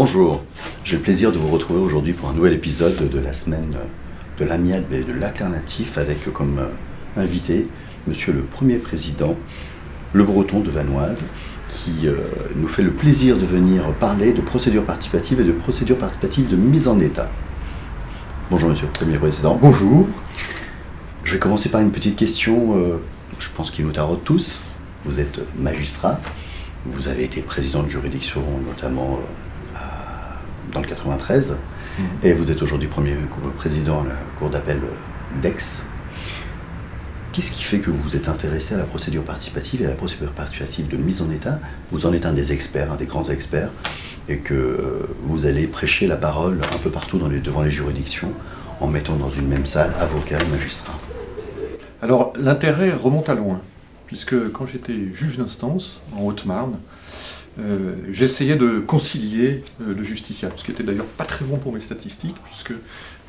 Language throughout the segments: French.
Bonjour, j'ai le plaisir de vous retrouver aujourd'hui pour un nouvel épisode de la semaine de l'Amiable et de l'Alternatif avec comme invité Monsieur le Premier Président Le Breton de Vanoise qui nous fait le plaisir de venir parler de procédures participatives et de procédures participatives de mise en état. Bonjour Monsieur le Premier Président. Bonjour. Je vais commencer par une petite question, je pense qu'il nous taraude tous. Vous êtes magistrat, vous avez été président de juridiction notamment dans le 93, et vous êtes aujourd'hui premier président de la Cour d'appel d'Aix. Qu'est-ce qui fait que vous vous êtes intéressé à la procédure participative et à la procédure participative de mise en état? Vous en êtes un des experts, un des grands experts, et que vous allez prêcher la parole un peu partout devant les juridictions en mettant dans une même salle avocats et magistrats. Alors l'intérêt remonte à loin, puisque quand j'étais juge d'instance en Haute-Marne, j'essayais de concilier le justiciable, ce qui était d'ailleurs pas très bon pour mes statistiques, puisque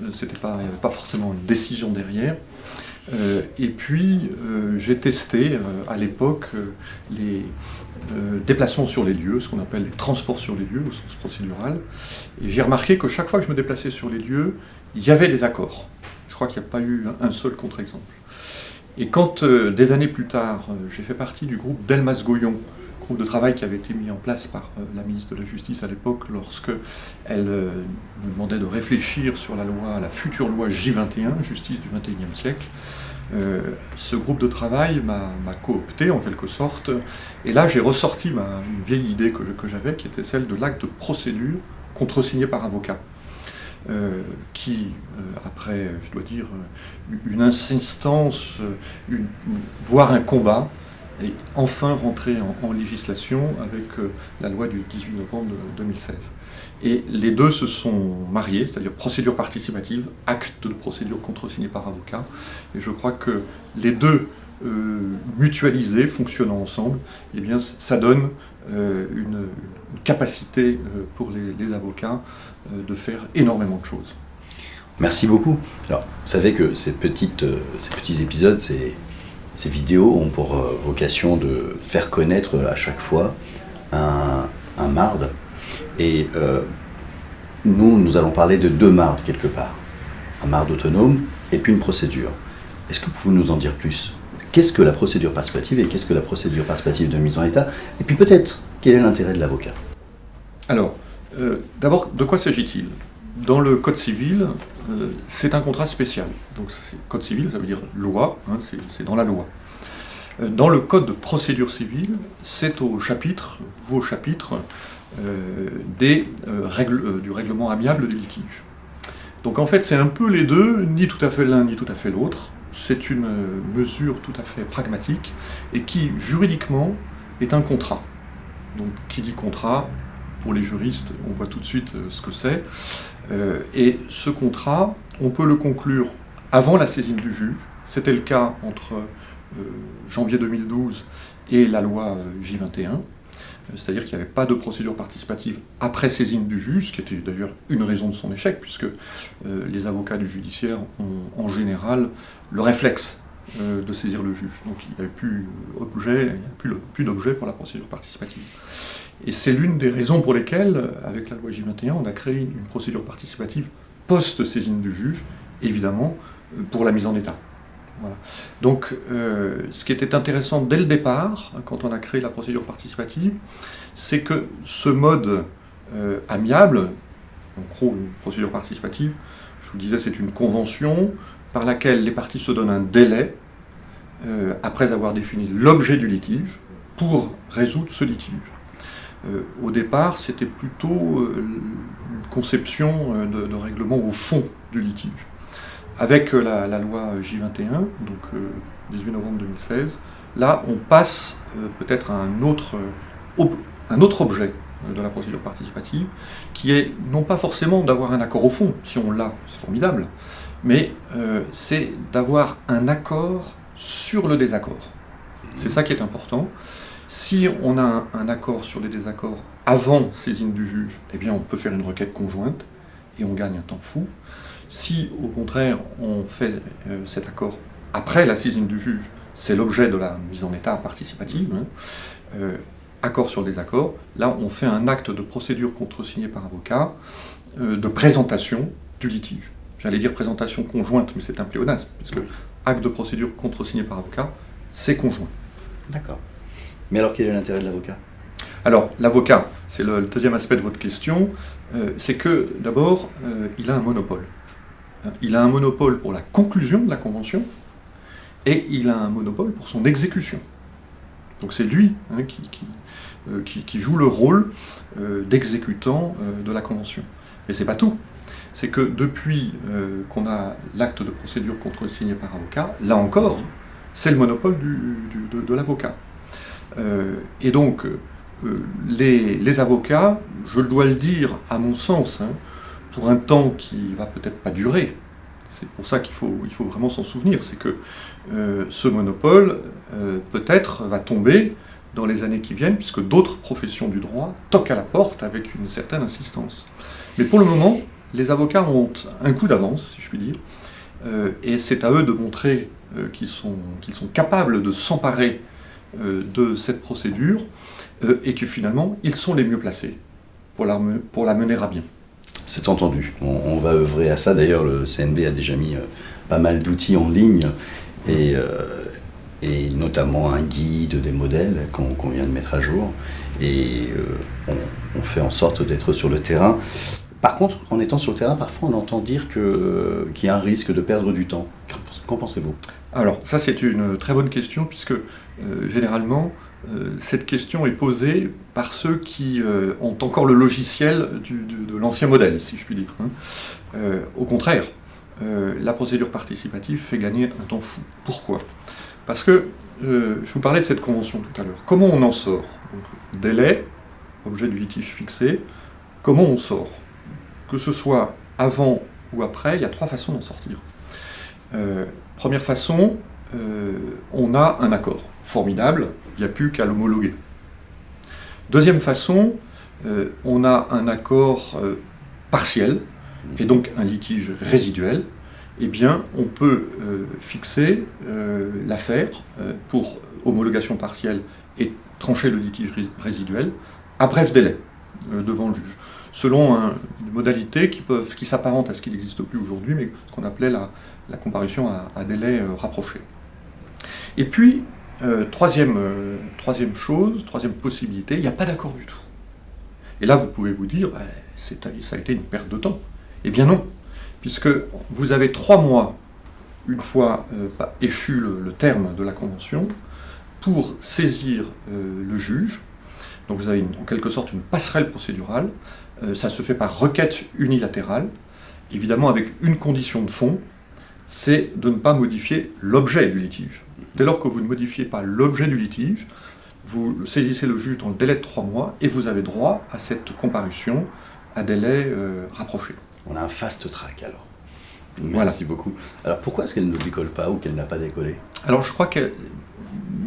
il n'y avait pas forcément une décision derrière. Et puis j'ai testé à l'époque les déplacements sur les lieux, ce qu'on appelle les transports sur les lieux au sens procédural, et j'ai remarqué que chaque fois que je me déplaçais sur les lieux, il y avait des accords. Je crois qu'il n'y a pas eu un seul contre-exemple. Et quand, des années plus tard, j'ai fait partie du groupe Delmas-Goyon, groupe de travail qui avait été mis en place par la ministre de la Justice à l'époque, lorsque elle nous demandait de réfléchir sur la future loi J21, Justice du XXIe siècle, ce groupe de travail m'a coopté en quelque sorte, et là j'ai ressorti une vieille idée que j'avais, qui était celle de l'acte de procédure contresigné par avocat. Qui, après, je dois dire, une insistance, voire un combat, est enfin rentré en législation avec la loi du 18 novembre 2016. Et les deux se sont mariés, c'est-à-dire procédure participative, acte de procédure contresigné par avocat, et je crois que les deux mutualisés, fonctionnant ensemble, eh bien, ça donne une capacité pour les avocats de faire énormément de choses. Merci beaucoup. Alors, vous savez que ces petits épisodes, ces vidéos ont pour vocation de faire connaître à chaque fois un marde. Et nous allons parler de deux mardes quelque part. Un marde autonome et puis une procédure. Est-ce que vous pouvez nous en dire plus? Qu'est-ce que la procédure participative et qu'est-ce que la procédure participative de mise en état? Et puis peut-être, quel est l'intérêt de l'avocat? Alors, d'abord, de quoi s'agit-il? Dans le Code civil, c'est un contrat spécial. Donc, Code civil, ça veut dire loi, hein, c'est dans la loi. Dans le Code de procédure civile, c'est au chapitre, vos chapitres, du règlement amiable des litiges. Donc en fait, c'est un peu les deux, ni tout à fait l'un, ni tout à fait l'autre. C'est une mesure tout à fait pragmatique et qui, juridiquement, est un contrat. Donc, qui dit contrat, pour les juristes, on voit tout de suite ce que c'est. Et ce contrat, on peut le conclure avant la saisine du juge. C'était le cas entre janvier 2012 et la loi J21. C'est-à-dire qu'il n'y avait pas de procédure participative après saisine du juge, ce qui était d'ailleurs une raison de son échec, puisque les avocats du judiciaire ont en général le réflexe de saisir le juge. Donc il n'y avait plus d'objet pour la procédure participative. Et c'est l'une des raisons pour lesquelles, avec la loi J21, on a créé une procédure participative post-saisine du juge, évidemment, pour la mise en état. Voilà. Donc, ce qui était intéressant dès le départ, quand on a créé la procédure participative, c'est que ce mode amiable, en gros une procédure participative, je vous disais, c'est une convention par laquelle les parties se donnent un délai, après avoir défini l'objet du litige, pour résoudre ce litige. Au départ, c'était plutôt une conception de règlement au fond du litige. Avec la loi J21, donc 18 novembre 2016, là on passe peut-être à un autre objet de la procédure participative, qui est non pas forcément d'avoir un accord au fond, si on l'a, c'est formidable, mais c'est d'avoir un accord sur le désaccord. C'est ça qui est important. Si on a un accord sur les désaccords avant saisine du juge, eh bien on peut faire une requête conjointe et on gagne un temps fou. Si au contraire on fait cet accord après la saisine du juge, c'est l'objet de la mise en état participative, accord sur désaccord. Là, on fait un acte de procédure contresigné par avocat, de présentation du litige. J'allais dire présentation conjointe, mais c'est un pléonasme, puisque acte de procédure contresigné par avocat, c'est conjoint. D'accord. Mais alors, quel est l'intérêt de l'avocat? Alors, l'avocat, c'est le deuxième aspect de votre question, c'est que, d'abord, il a un monopole. Il a un monopole pour la conclusion de la convention, et il a un monopole pour son exécution. Donc c'est lui qui joue le rôle d'exécutant de la convention. Mais c'est pas tout. C'est que depuis qu'on a l'acte de procédure contresigné par avocat, là encore, c'est le monopole de l'avocat. Et donc, les avocats, je dois le dire à mon sens, pour un temps qui va peut-être pas durer, c'est pour ça qu'il faut vraiment s'en souvenir, c'est que ce monopole, peut-être, va tomber dans les années qui viennent, puisque d'autres professions du droit toquent à la porte avec une certaine insistance. Mais pour le moment, les avocats ont un coup d'avance, si je puis dire, et c'est à eux de montrer qu'ils sont capables de s'emparer de cette procédure, et que finalement, ils sont les mieux placés pour la mener à bien. C'est entendu. On va œuvrer à ça. D'ailleurs, le CNB a déjà mis pas mal d'outils en ligne, et notamment un guide, des modèles qu'on vient de mettre à jour. Et on fait en sorte d'être sur le terrain. Par contre, en étant sur le terrain, parfois on entend dire qu'il y a un risque de perdre du temps. Qu'en pensez-vous? Alors, ça c'est une très bonne question, puisque généralement, cette question est posée par ceux qui ont encore le logiciel de l'ancien modèle, si je puis dire. Au contraire, la procédure participative fait gagner un temps fou. Pourquoi? Parce que, je vous parlais de cette convention tout à l'heure. Comment on en sort? Donc, délai, objet du litige fixé. Comment on sort? Que ce soit avant ou après, il y a 3 façons d'en sortir. Première façon, on a un accord. Formidable, il n'y a plus qu'à l'homologuer. Deuxième façon, on a un accord partiel, et donc un litige résiduel. Eh bien, on peut fixer l'affaire pour homologation partielle et trancher le litige résiduel à bref délai devant le juge, selon une modalité qui s'apparente à ce qui n'existe plus aujourd'hui, mais ce qu'on appelait la comparution à délai rapproché. Et puis, troisième possibilité, il n'y a pas d'accord du tout. Et là, vous pouvez vous dire, ça a été une perte de temps. Eh bien non, puisque vous avez 3 mois, une fois échu le terme de la convention, pour saisir le juge. Donc vous avez en quelque sorte une passerelle procédurale. Ça se fait par requête unilatérale, évidemment avec une condition de fond, c'est de ne pas modifier l'objet du litige. Dès lors que vous ne modifiez pas l'objet du litige, vous saisissez le juge dans le délai de 3 mois et vous avez droit à cette comparution à délai rapproché. On a un fast track alors. Merci beaucoup. Alors pourquoi est-ce qu'elle ne décolle pas ou qu'elle n'a pas décollé? Alors je crois qu'il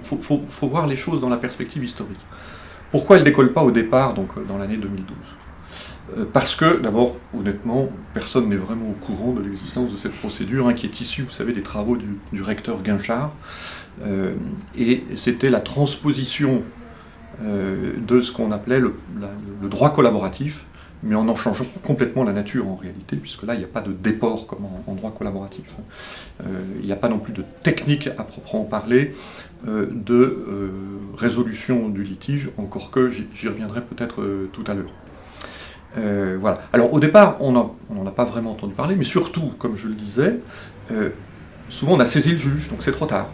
faut voir les choses dans la perspective historique. Pourquoi elle ne décolle pas au départ, donc dans l'année 2012 ? Parce que, d'abord, honnêtement, personne n'est vraiment au courant de l'existence de cette procédure, qui est issue, vous savez, des travaux du recteur Guinchard. Et c'était la transposition de ce qu'on appelait le droit collaboratif, mais en changeant complètement la nature en réalité, puisque là, il n'y a pas de déport comme en droit collaboratif. Il n'y a pas non plus de technique à proprement parler de résolution du litige, encore que j'y reviendrai peut-être tout à l'heure. Voilà. Alors au départ, on n'en a pas vraiment entendu parler, mais surtout, comme je le disais, souvent on a saisi le juge, donc c'est trop tard.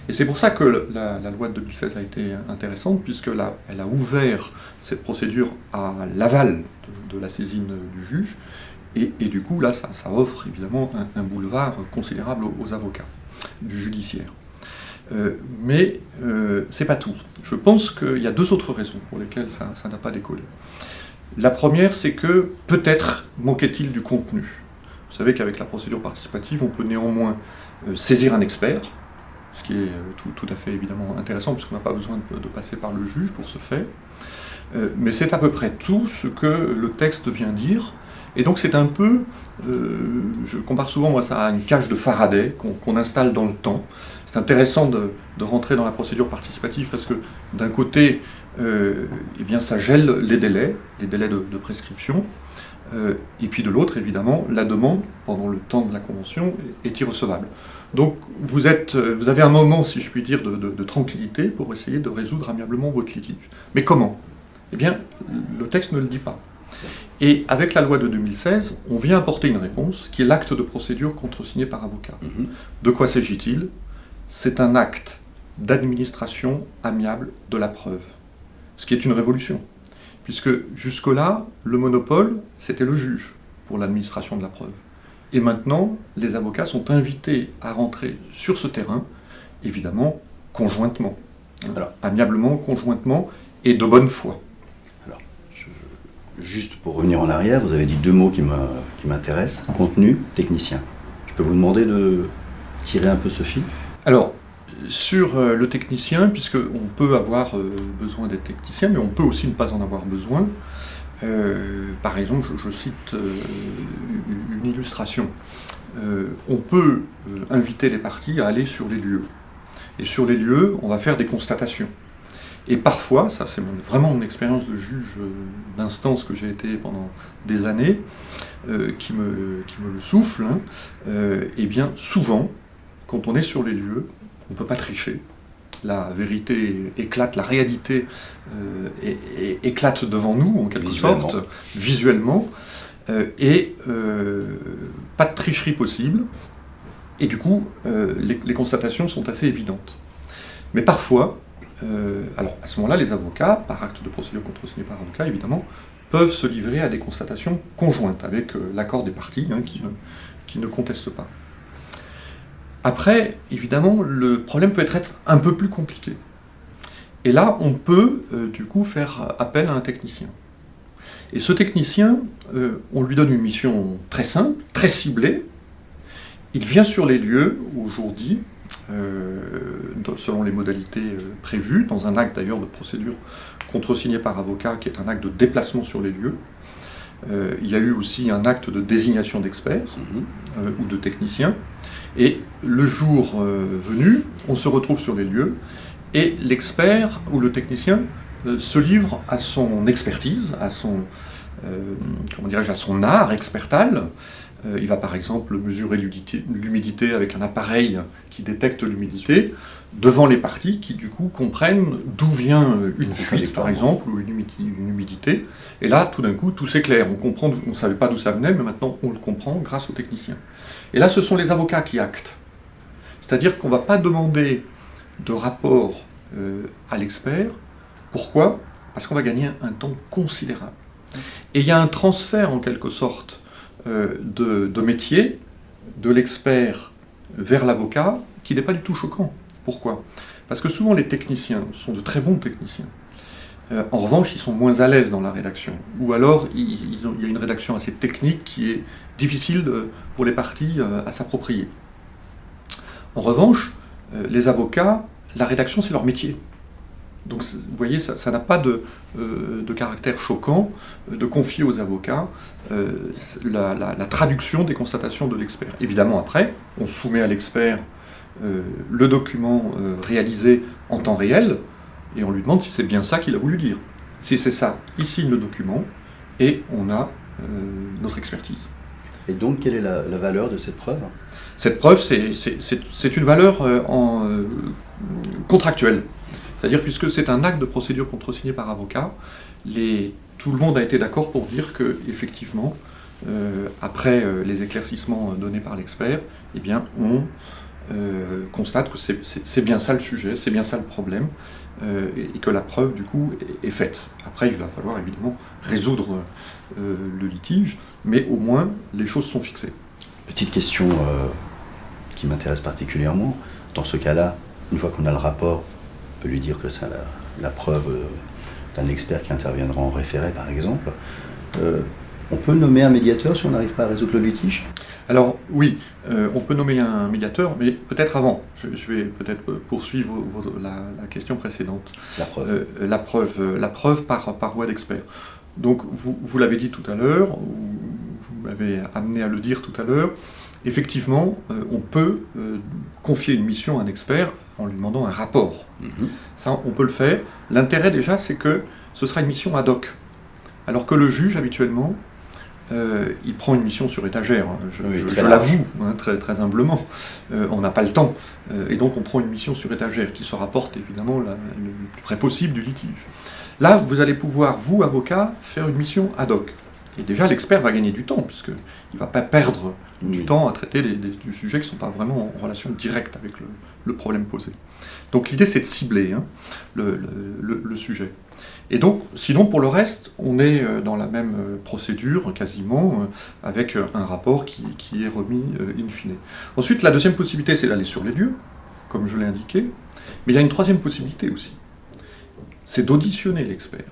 Et c'est pour ça que la loi de 2016 a été intéressante, puisqu'elle a ouvert cette procédure à l'aval de la saisine du juge, et du coup, là, ça offre évidemment un boulevard considérable aux avocats du judiciaire. Mais c'est pas tout. Je pense qu'il y a 2 autres raisons pour lesquelles ça n'a pas décollé. La première, c'est que peut-être manquait-il du contenu. Vous savez qu'avec la procédure participative, on peut néanmoins saisir un expert, ce qui est tout à fait évidemment intéressant, puisqu'on n'a pas besoin de passer par le juge pour ce faire. Mais c'est à peu près tout ce que le texte vient dire. Et donc c'est un peu, je compare souvent moi ça à une cage de Faraday qu'on installe dans le temps. C'est intéressant de rentrer dans la procédure participative parce que d'un côté, eh bien ça gèle les délais de prescription. Et puis de l'autre, évidemment, la demande, pendant le temps de la convention, est irrecevable. Donc vous avez un moment, si je puis dire, de tranquillité pour essayer de résoudre amiablement votre litige. Mais comment? Eh bien, le texte ne le dit pas. Et avec la loi de 2016, on vient apporter une réponse, qui est l'acte de procédure contresigné par avocat. De quoi s'agit-il? C'est un acte d'administration amiable de la preuve, ce qui est une révolution. Puisque jusque-là, le monopole, c'était le juge pour l'administration de la preuve. Et maintenant, les avocats sont invités à rentrer sur ce terrain, évidemment, conjointement. Alors, amiablement, conjointement, et de bonne foi. Alors, juste pour revenir en arrière, vous avez dit deux mots qui m'intéressent, contenu, technicien. Je peux vous demander de tirer un peu ce fil? Alors, sur le technicien, puisqu'on peut avoir besoin d'être technicien, mais on peut aussi ne pas en avoir besoin. Par exemple, je cite une illustration. On peut inviter les parties à aller sur les lieux. Et sur les lieux, on va faire des constatations. Et parfois, ça c'est vraiment mon expérience de juge d'instance que j'ai été pendant des années, qui me le souffle, et bien souvent, quand on est sur les lieux, on ne peut pas tricher. La vérité éclate, la réalité éclate devant nous, en quelque sorte, visuellement, et pas de tricherie possible. Et du coup, les constatations sont assez évidentes. Mais parfois, alors à ce moment-là, les avocats, par acte de procédure contresigné par avocat, évidemment, peuvent se livrer à des constatations conjointes, avec l'accord des parties, qui ne contestent pas. Après, évidemment, le problème peut être un peu plus compliqué. Et là, on peut, du coup, faire appel à un technicien. Et ce technicien, on lui donne une mission très simple, très ciblée. Il vient sur les lieux au jour dit, selon les modalités prévues, dans un acte d'ailleurs de procédure contresigné par avocat, qui est un acte de déplacement sur les lieux. Il y a eu aussi un acte de désignation d'experts ou de techniciens. Et le jour venu, on se retrouve sur les lieux et l'expert ou le technicien se livre à son expertise, à son, à son art expertal. Il va par exemple mesurer l'humidité avec un appareil qui détecte l'humidité devant les parties qui du coup comprennent d'où vient une fuite par exemple ou une humidité. Et là tout d'un coup tout s'éclaire, on ne savait pas d'où ça venait mais maintenant on le comprend grâce au technicien. Et là ce sont les avocats qui actent. C'est-à-dire qu'on ne va pas demander de rapport à l'expert. Pourquoi? Parce qu'on va gagner un temps considérable. Et il y a un transfert en quelque sorte de métier, de l'expert vers l'avocat, qui n'est pas du tout choquant. Pourquoi? Parce que souvent les techniciens sont de très bons techniciens. En revanche, ils sont moins à l'aise dans la rédaction. Ou alors, il y a une rédaction assez technique qui est difficile pour les parties à s'approprier. En revanche, les avocats, la rédaction, c'est leur métier. Donc, vous voyez, ça n'a pas de caractère choquant de confier aux avocats la traduction des constatations de l'expert. Évidemment, après, on soumet à l'expert le document réalisé en temps réel, et on lui demande si c'est bien ça qu'il a voulu dire. Si c'est ça, il signe le document, et on a notre expertise. Et donc, quelle est la valeur de cette preuve? Cette preuve, c'est une valeur contractuelle. C'est-à-dire, puisque c'est un acte de procédure contresigné par avocat, tout le monde a été d'accord pour dire que, effectivement, après les éclaircissements donnés par l'expert, eh bien, on constate que c'est bien ça le sujet, c'est bien ça le problème, et que la preuve, du coup, est faite. Après, il va falloir, évidemment, résoudre le litige, mais au moins, les choses sont fixées. Petite question qui m'intéresse particulièrement. Dans ce cas-là, une fois qu'on a le rapport, on peut lui dire que c'est la preuve d'un expert qui interviendra en référé, par exemple. On peut nommer un médiateur si on n'arrive pas à résoudre le litige? Alors oui, on peut nommer un médiateur, mais peut-être avant. Je vais peut-être poursuivre la question précédente. La preuve. La preuve par voie d'expert. Donc vous l'avez dit tout à l'heure, vous m'avez amené à le dire tout à l'heure, effectivement, on peut confier une mission à un expert en lui demandant un rapport. Ça, on peut le faire. L'intérêt déjà, c'est que ce sera une mission ad hoc. Alors que le juge, habituellement, il prend une mission sur étagère, je l'avoue, très, très humblement. On n'a pas le temps. Et donc on prend une mission sur étagère qui se rapporte évidemment le plus près possible du litige. Là, vous allez pouvoir, vous, avocat, faire une mission ad hoc. Et déjà, l'expert va gagner du temps, puisqu'il ne va pas perdre du temps à traiter du sujet qui ne sont pas vraiment en relation directe avec le problème posé. Donc l'idée, c'est de cibler le sujet. Et donc, sinon, pour le reste, on est dans la même procédure, quasiment, avec un rapport qui est remis in fine. Ensuite, la deuxième possibilité, c'est d'aller sur les lieux, comme je l'ai indiqué. Mais il y a une troisième possibilité aussi. C'est d'auditionner l'expert.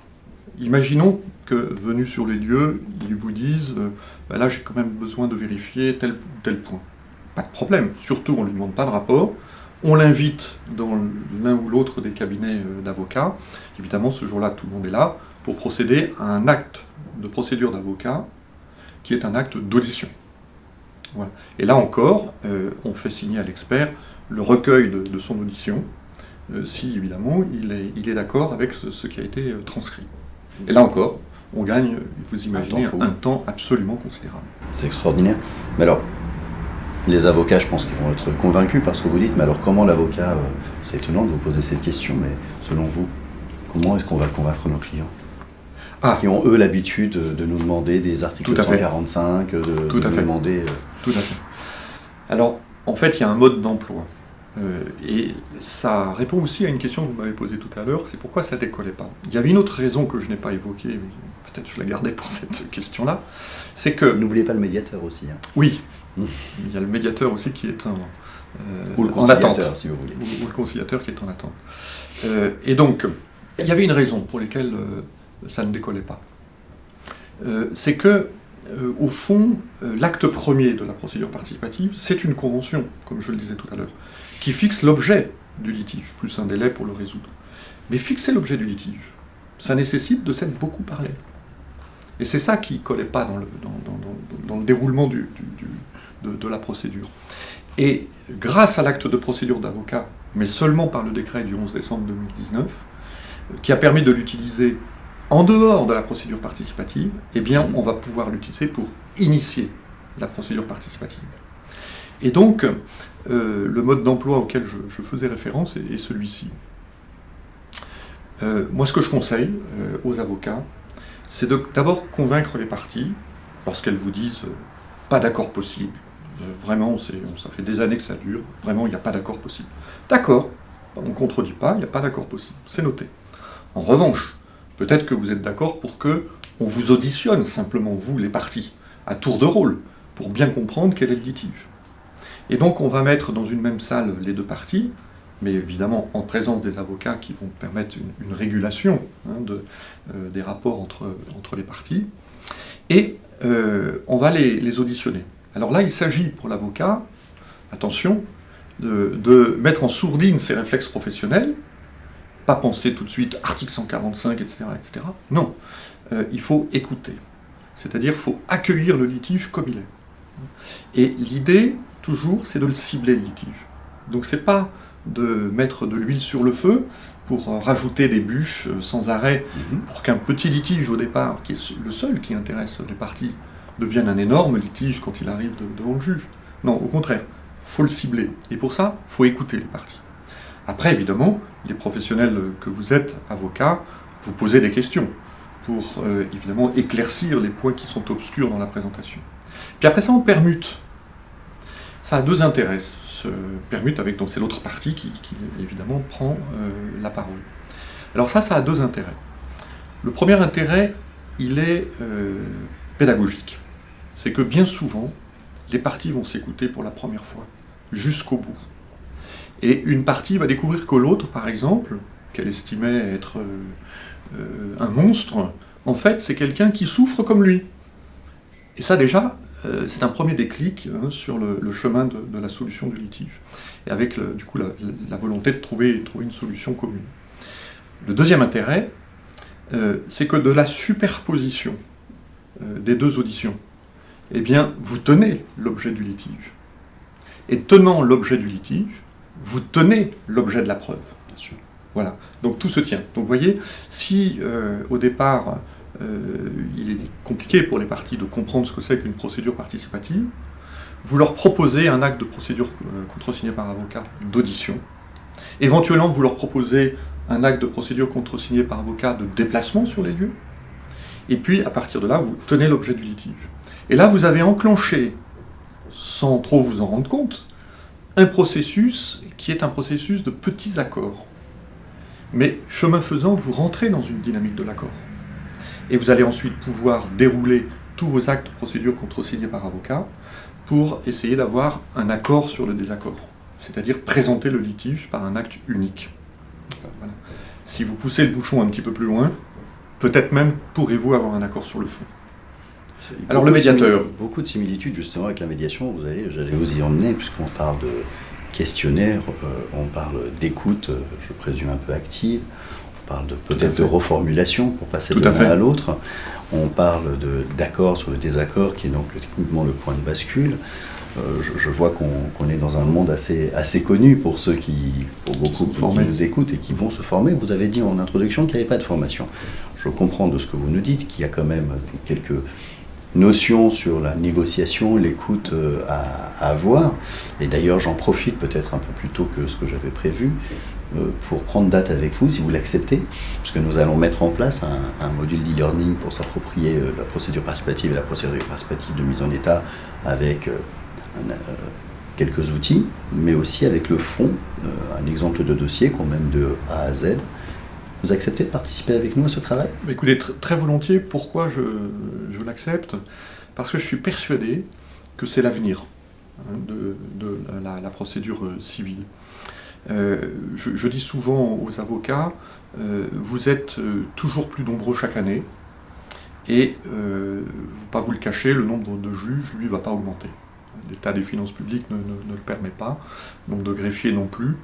Imaginons que, venu sur les lieux, ils vous disent là, j'ai quand même besoin de vérifier tel ou tel point. Pas de problème. Surtout, on ne lui demande pas de rapport. On l'invite dans l'un ou l'autre des cabinets d'avocats. Évidemment, ce jour-là, tout le monde est là pour procéder à un acte de procédure d'avocat qui est un acte d'audition. Voilà. Et là encore, on fait signer à l'expert le recueil de son audition, si évidemment il est d'accord avec ce qui a été transcrit. Et là encore, on gagne, vous imaginez, un temps absolument considérable. C'est extraordinaire. Mais alors, les avocats, je pense qu'ils vont être convaincus par ce que vous dites, mais alors comment l'avocat, c'est étonnant de vous poser cette question, mais selon vous, comment est-ce qu'on va convaincre nos clients qui ont eux l'habitude de nous demander des articles 145, de nous demander... Tout à fait. Alors, en fait, il y a un mode d'emploi. Et ça répond aussi à une question que vous m'avez posée tout à l'heure, c'est pourquoi ça ne décollait pas. Il y avait une autre raison que je n'ai pas évoquée, mais peut-être je la gardais pour cette question-là, c'est que... N'oubliez pas le médiateur aussi. Hein. Oui, il y a le médiateur aussi qui est ou le en attente. Si vous voulez. Ou le conciliateur qui est en attente. Et donc, il y avait une raison pour laquelle ça ne décollait pas. C'est que, au fond, l'acte premier de la procédure participative, c'est une convention, comme je le disais tout à l'heure, qui fixe l'objet du litige, plus un délai pour le résoudre. Mais fixer l'objet du litige, ça nécessite de s'être beaucoup parlé. Et c'est ça qui ne collait pas dans le déroulement de la procédure. Et grâce à l'acte de procédure d'avocat, mais seulement par le décret du 11 décembre 2019, qui a permis de l'utiliser en dehors de la procédure participative, eh bien, on va pouvoir l'utiliser pour initier la procédure participative. Et donc, le mode d'emploi auquel je faisais référence est celui-ci. Moi, ce que je conseille aux avocats, c'est d'abord convaincre les parties, lorsqu'elles vous disent pas d'accord possible, vraiment, ça fait des années que ça dure, vraiment, il n'y a pas d'accord possible. D'accord, on ne contredit pas, il n'y a pas d'accord possible, c'est noté. En revanche, peut-être que vous êtes d'accord pour que on vous auditionne simplement, vous, les parties, à tour de rôle, pour bien comprendre quel est le litige. Et donc, on va mettre dans une même salle les deux parties, mais évidemment en présence des avocats qui vont permettre une régulation des rapports entre les parties, et on va les auditionner. Alors là, il s'agit pour l'avocat, attention, de mettre en sourdine ses réflexes professionnels, pas penser tout de suite article 145, etc. etc. Non, il faut écouter. C'est-à-dire qu'il faut accueillir le litige comme il est. Et l'idée, toujours, c'est de le cibler, le litige. Donc c'est pas de mettre de l'huile sur le feu pour rajouter des bûches sans arrêt, pour qu'un petit litige au départ, qui est le seul qui intéresse les parties, devienne un énorme litige quand il arrive devant le juge. Non, au contraire, il faut le cibler. Et pour ça, il faut écouter les parties. Après, évidemment, les professionnels que vous êtes, avocats, vous posez des questions pour, évidemment, éclaircir les points qui sont obscurs dans la présentation. Puis après ça, on permute. Ça a deux intérêts. Se permute avec, donc c'est l'autre partie qui évidemment prend la parole. Alors ça a deux intérêts. Le premier intérêt, il est pédagogique. C'est que bien souvent, les parties vont s'écouter pour la première fois, jusqu'au bout. Et une partie va découvrir que l'autre, par exemple, qu'elle estimait être un monstre, en fait, c'est quelqu'un qui souffre comme lui. Et ça, déjà, c'est un premier déclic sur le chemin de la solution du litige. Et avec, du coup, la volonté de trouver une solution commune. Le deuxième intérêt, c'est que de la superposition des deux auditions, eh bien, vous tenez l'objet du litige. Et tenant l'objet du litige, vous tenez l'objet de la preuve. Bien sûr. Voilà, donc tout se tient. Donc vous voyez, si au départ, il est compliqué pour les parties de comprendre ce que c'est qu'une procédure participative, vous leur proposez un acte de procédure contresigné par avocat d'audition. Éventuellement, vous leur proposez un acte de procédure contresigné par avocat de déplacement sur les lieux. Et puis, à partir de là, vous tenez l'objet du litige. Et là, vous avez enclenché, sans trop vous en rendre compte, un processus qui est un processus de petits accords. Mais chemin faisant, vous rentrez dans une dynamique de l'accord. Et vous allez ensuite pouvoir dérouler tous vos actes de procédure contresignés par avocat pour essayer d'avoir un accord sur le désaccord. C'est-à-dire présenter le litige par un acte unique. Voilà. Si vous poussez le bouchon un petit peu plus loin, peut-être même pourrez-vous avoir un accord sur le fond. Alors le médiateur. Beaucoup de similitudes justement avec la médiation, j'allais vous y emmener, puisqu'on parle de questionnaire, on parle d'écoute, je présume un peu active, on parle peut-être de reformulation pour passer de l'un à l'autre, on parle d'accord sur le désaccord qui est donc techniquement le point de bascule. Je vois qu'on est dans un monde assez connu pour ceux pour beaucoup qui nous écoutent et qui vont se former. Vous avez dit en introduction qu'il n'y avait pas de formation. Je comprends de ce que vous nous dites qu'il y a quand même quelques notions sur la négociation, l'écoute à avoir. Et d'ailleurs, j'en profite peut-être un peu plus tôt que ce que j'avais prévu pour prendre date avec vous, si vous l'acceptez, puisque nous allons mettre en place un module d'e-learning pour s'approprier la procédure participative et la procédure participative de mise en état avec quelques outils, mais aussi avec le fond, un exemple de dossier qu'on mène de A à Z. Vous acceptez de participer avec nous à ce travail ? Écoutez, très volontiers. Pourquoi je l'accepte ? Parce que je suis persuadé que c'est l'avenir de la procédure civile. Je dis souvent aux avocats, vous êtes toujours plus nombreux chaque année, et, pas vous le cacher, le nombre de juges, lui, ne va pas augmenter. L'état des finances publiques ne le permet pas, le nombre de greffiers non plus.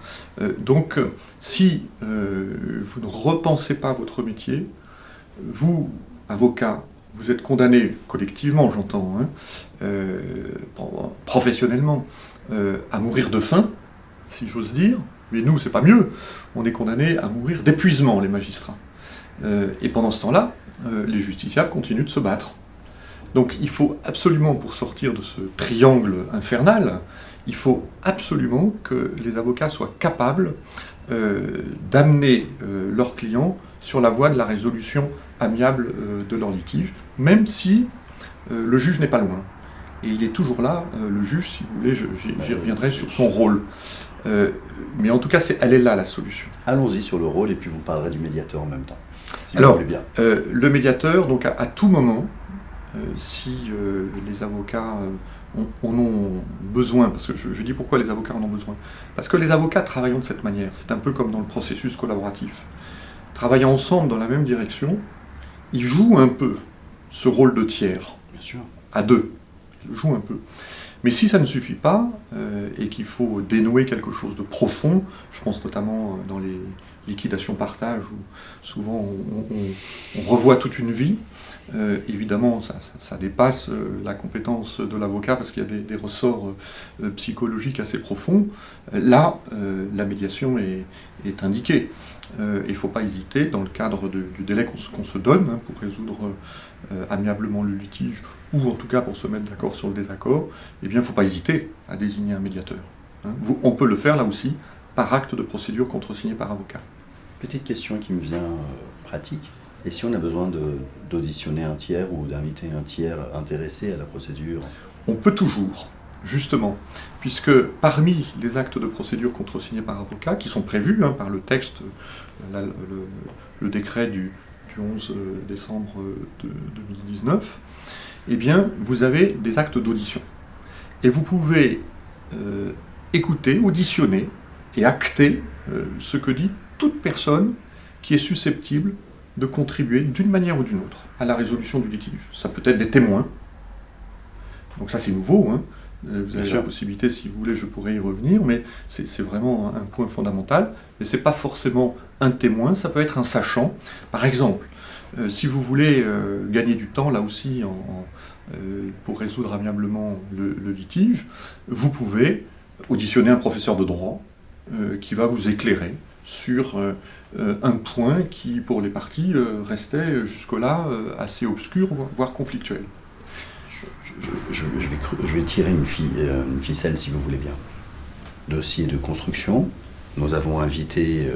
Donc, si vous ne repensez pas votre métier, vous, avocat, vous êtes condamné collectivement, j'entends, professionnellement, à mourir de faim, si j'ose dire, mais nous, c'est pas mieux. On est condamné à mourir d'épuisement, les magistrats. Et pendant ce temps-là, les justiciables continuent de se battre. Donc il faut absolument, pour sortir de ce triangle infernal, il faut absolument que les avocats soient capables d'amener leurs clients sur la voie de la résolution amiable de leur litige, même si le juge n'est pas loin. Et il est toujours là, le juge, si vous voulez, j'y reviendrai sur son rôle. Mais en tout cas, elle est là la solution. Allons-y sur le rôle, et puis vous parlerez du médiateur en même temps, si Alors, vous voulez bien. Le médiateur, donc à tout moment, si les avocats en ont besoin, parce que je dis pourquoi les avocats en ont besoin, parce que les avocats travaillent de cette manière, c'est un peu comme dans le processus collaboratif. Travaillant ensemble dans la même direction, ils jouent un peu ce rôle de tiers, bien sûr, à deux, ils le jouent un peu. Mais si ça ne suffit pas, et qu'il faut dénouer quelque chose de profond, je pense notamment dans les liquidations partage, où souvent on revoit toute une vie, évidemment ça dépasse la compétence de l'avocat, parce qu'il y a des ressorts psychologiques assez profonds. Là, la médiation est indiquée. Il ne faut pas hésiter, dans le cadre du délai qu'on se donne pour résoudre amiablement le litige, ou en tout cas pour se mettre d'accord sur le désaccord, eh bien il ne faut pas hésiter à désigner un médiateur. On peut le faire là aussi par acte de procédure contresigné par avocat. Petite question qui me vient pratique. Et si on a besoin d'auditionner un tiers ou d'inviter un tiers intéressé à la procédure ? On peut toujours, justement, puisque parmi les actes de procédure contresignés par avocat, qui sont prévus par le texte, le décret du 11 décembre 2019, eh bien, vous avez des actes d'audition. Et vous pouvez écouter, auditionner et acter ce que dit toute personne qui est susceptible de contribuer d'une manière ou d'une autre à la résolution du litige. Ça peut être des témoins, donc ça c'est nouveau, vous avez la possibilité, si vous voulez, je pourrais y revenir, mais c'est vraiment un point fondamental, mais c'est pas forcément un témoin, ça peut être un sachant. Par exemple, si vous voulez gagner du temps, là aussi, pour résoudre amiablement le litige, vous pouvez auditionner un professeur de droit, qui va vous éclairer sur un point qui, pour les parties, restait jusque-là assez obscur, voire conflictuel. Je vais tirer une ficelle, si vous voulez bien. Dossier de construction, nous avons invité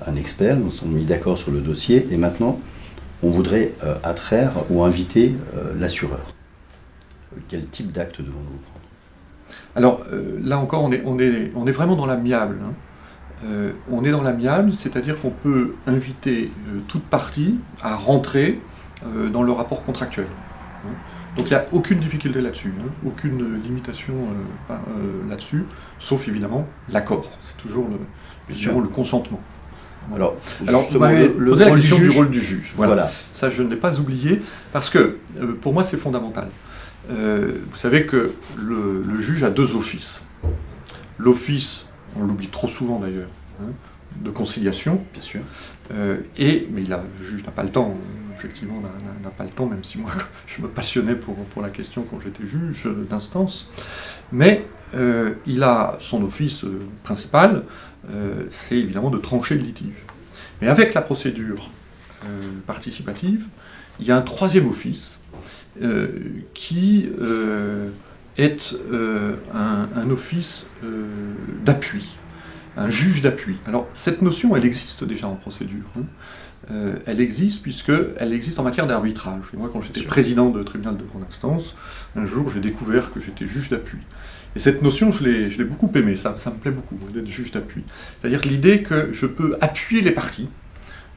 un expert, nous nous sommes mis d'accord sur le dossier, et maintenant, on voudrait attraire ou inviter l'assureur. Quel type d'acte devons-nous prendre? Alors là encore, on est vraiment dans l'amiable. On est dans l'amiable, c'est-à-dire qu'on peut inviter toute partie à rentrer dans le rapport contractuel. Donc il n'y a aucune difficulté là-dessus, aucune limitation là-dessus, sauf évidemment l'accord. C'est toujours le consentement. Alors vous m'avez posé la question du rôle du juge. Voilà. Ça, je ne l'ai pas oublié, parce que pour moi, c'est fondamental. Vous savez que le juge a deux offices. L'office, on l'oublie trop souvent d'ailleurs, de conciliation. Bien sûr. Mais le juge n'a pas le temps, objectivement, n'a pas le temps, même si moi, je me passionnais pour la question quand j'étais juge d'instance. Mais il a son office principal, c'est évidemment de trancher le litige. Mais avec la procédure participative, il y a un troisième office qui est un office d'appui, un juge d'appui. Alors cette notion, elle existe déjà en procédure. Elle existe puisqu'elle existe en matière d'arbitrage. Et moi, quand j'étais président de tribunal de grande instance, un jour j'ai découvert que j'étais juge d'appui. Et cette notion, je l'ai beaucoup aimée, ça me plaît beaucoup d'être juge d'appui. C'est-à-dire l'idée que je peux appuyer les parties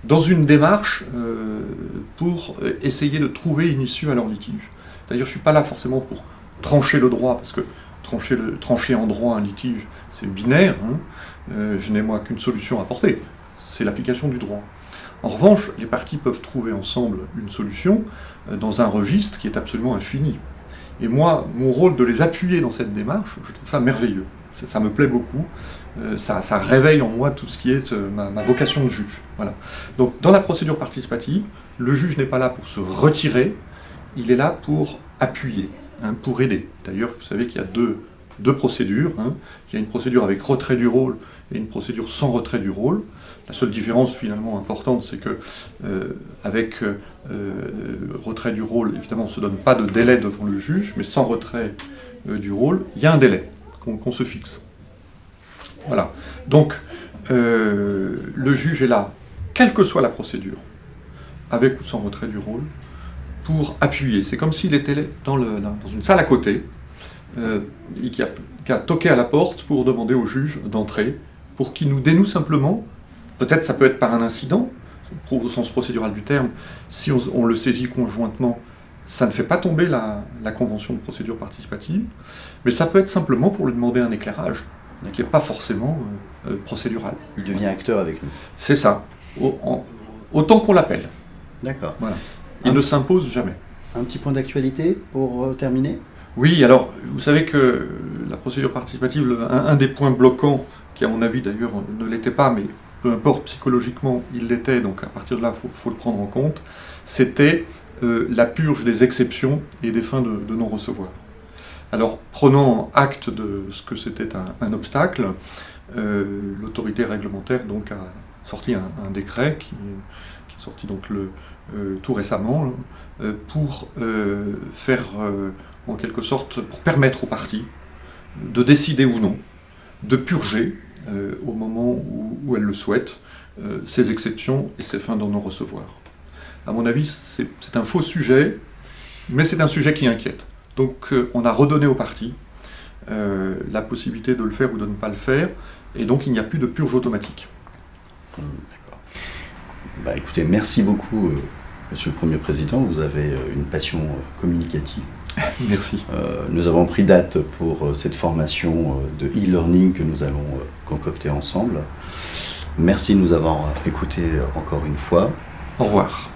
dans une démarche pour essayer de trouver une issue à leur litige. C'est-à-dire je ne suis pas là forcément pour trancher le droit, parce que trancher en droit un litige, c'est binaire. Je n'ai moi qu'une solution à apporter, c'est l'application du droit. En revanche, les parties peuvent trouver ensemble une solution dans un registre qui est absolument infini. Et moi, mon rôle de les appuyer dans cette démarche, je trouve ça merveilleux. Ça me plaît beaucoup. Ça réveille en moi tout ce qui est ma vocation de juge. Voilà. Donc, dans la procédure participative, le juge n'est pas là pour se retirer, il est là pour appuyer, pour aider. D'ailleurs, vous savez qu'il y a deux procédures. Il y a une procédure avec retrait du rôle et une procédure sans retrait du rôle. La seule différence finalement importante, c'est que avec retrait du rôle, évidemment, on ne se donne pas de délai devant le juge, mais sans retrait du rôle, il y a un délai qu'on se fixe. Voilà. Donc, le juge est là, quelle que soit la procédure, avec ou sans retrait du rôle, pour appuyer. C'est comme s'il était dans une salle à côté, qui a toqué à la porte pour demander au juge d'entrer, pour qu'il nous dénoue simplement. Peut-être ça peut être par un incident, au sens procédural du terme, si on le saisit conjointement, ça ne fait pas tomber la convention de procédure participative, mais ça peut être simplement pour lui demander un éclairage, qui n'est pas forcément procédural. Il devient acteur avec nous. C'est ça, autant qu'on l'appelle. D'accord. Voilà. Il ne s'impose jamais. Un petit point d'actualité pour terminer ? Oui, alors, vous savez que la procédure participative, un des points bloquants, qui à mon avis d'ailleurs ne l'était pas, mais peu importe, psychologiquement, il l'était, donc à partir de là, il faut le prendre en compte, c'était la purge des exceptions et des fins de non-recevoir. Alors, prenant acte de ce que c'était un obstacle, l'autorité réglementaire donc, a sorti un décret qui est sorti donc, tout récemment pour faire, en quelque sorte, pour permettre aux parties de décider ou non de purger au moment où elles le souhaitent, ces exceptions et ces fins de non-recevoir. À mon avis, c'est un faux sujet, mais c'est un sujet qui inquiète. Donc on a redonné aux parties la possibilité de le faire ou de ne pas le faire, et donc il n'y a plus de purge automatique. D'accord. Écoutez, merci beaucoup, Monsieur le Premier Président, vous avez une passion communicative. Merci. Nous avons pris date pour cette formation de e-learning que nous allons concocter ensemble. Merci de nous avoir écoutés encore une fois. Au revoir.